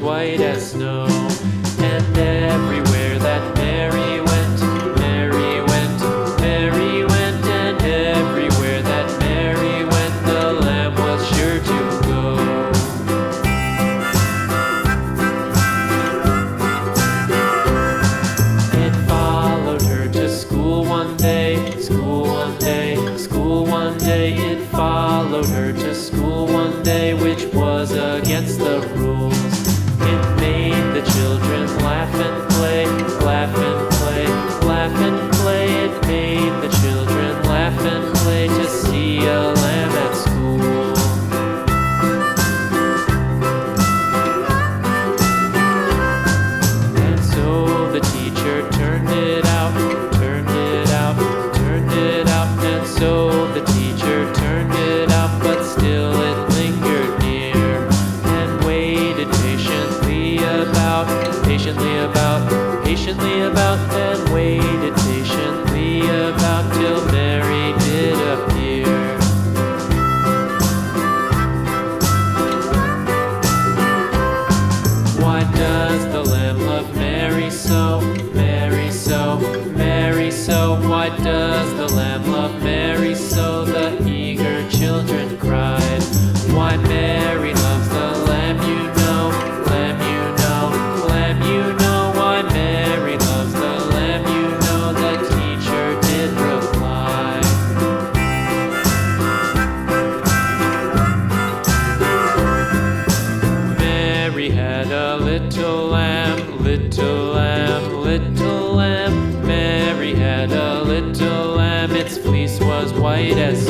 white as snow. And everywhere that Mary went, Mary went, Mary went, and everywhere that Mary went, the lamb was sure to go. It followed her to school one day, school one day, school one day. It followed her to school one day, which was against the rules. It made the children laugh and play, laugh and play, laugh and play. It made the children laugh and play to see a lamb at school. And so the teacher turned it out, turned it out, turned it out. And so the teacher turned it out, but still it lingered near and waited patiently about, and waited patiently about till Mary did appear. Why does the lamb love Mary so, Mary so, Mary so? Why does the lamb love Mary so? The eager children cried. Why Mary loves the lamb, you know, lamb, you know, lamb, you know. Why Mary loves the lamb, you know, the teacher did reply. Mary had a little lamb, little lamb, little lamb. Mary had a little lamb, its fleece was white as